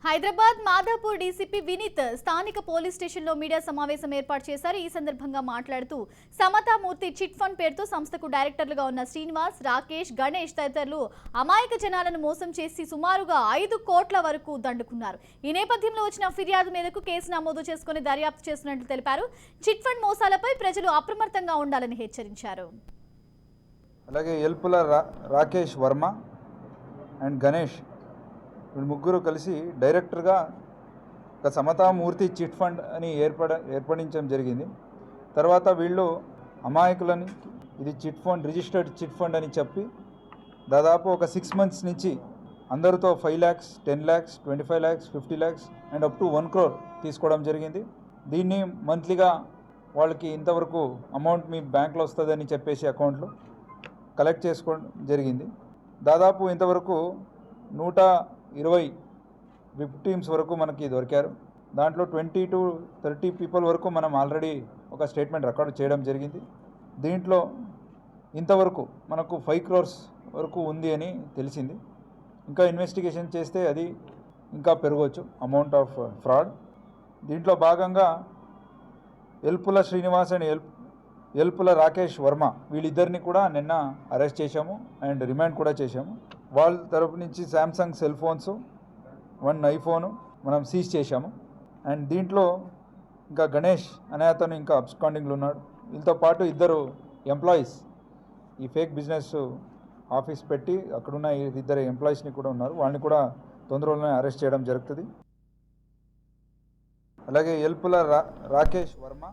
Hyderabad Madhapur DCP Vineet స్థానిక police స్టేషన్లో media సమావేశం ఏర్పాటు చేశారు. ఈ సందర్భంగా మాట్లాడుతూ సమతామూర్తి చిట్ ఫండ్ పేరుతో సంస్థకు డైరెక్టర్లుగా ఉన్న శ్రీనివాస్, రాకేష్, గణేష్ తదితరులు అమాయక జనాలను మోసం చేసి సుమారుగా 5 కోట్ల వరకు దండుకున్నారు. ఈ నేపథ్యంలో వచ్చిన ఫిర్యాదు మేరకు కేసు నమోదు చేసుకుని దర్యాప్తు చేస్తున్నట్లు తెలిపారు. చిట్ ఫండ్ మోసాలపై ప్రజలు అప్రమత్తంగా ఉండాలని హెచ్చరించారు. అలాగే ఎల్పుల రాకేష్ వర్మ అండ్ గణేష్ వీళ్ళు ముగ్గురు కలిసి డైరెక్టర్గా ఒక సమతామూర్తి చిట్ ఫండ్ అని ఏర్పడించడం జరిగింది. తర్వాత వీళ్ళు అమాయకులని ఇది chit fund registered chit fund అని చెప్పి దాదాపు ఒక 6 months నుంచి అందరితో 5 lakhs, 10 lakhs, 25 lakhs, 50 lakhs and up to 1 crore తీసుకోవడం జరిగింది. దీన్ని మంత్లీగా వాళ్ళకి ఇంతవరకు అమౌంట్ మీ బ్యాంక్లో వస్తుందని చెప్పేసి అకౌంట్లో కలెక్ట్ చేసుకోవడం జరిగింది. దాదాపు ఇంతవరకు 120 విక్టిమ్స్ వరకు మనకి దొరికారు. దాంట్లో 20 to 30 people వరకు మనం ఆల్రెడీ ఒక స్టేట్మెంట్ రికార్డు చేయడం జరిగింది. దీంట్లో ఇంతవరకు మనకు 5 crores వరకు ఉంది అని తెలిసింది. ఇంకా ఇన్వెస్టిగేషన్ చేస్తే అది ఇంకా పెరగవచ్చు అమౌంట్ ఆఫ్ ఫ్రాడ్. దీంట్లో భాగంగా ఎల్పుల శ్రీనివాస్ అండ్ ఎల్పుల రాకేష్ వర్మ వీళ్ళిద్దరిని కూడా నిన్న అరెస్ట్ చేశాము అండ్ రిమాండ్ కూడా చేశాము. వాళ్ళ తరపు నుంచి శాంసంగ్ సెల్ ఫోన్స్, 1 iPhone మనం సీజ్ చేశాము. అండ్ దీంట్లో ఇంకా గణేష్ అనే అతను ఇంకా అబ్స్కాండింగ్లో ఉన్నాడు. వీళ్ళతో పాటు 2 ఎంప్లాయీస్ ఈ ఫేక్ బిజినెస్ ఆఫీస్ పెట్టి అక్కడున్న 2 ఎంప్లాయీస్ని కూడా ఉన్నారు. వాళ్ళని కూడా తొందరలోనే అరెస్ట్ చేయడం జరుగుతుంది. అలాగే ఎల్పుల రాకేష్ వర్మ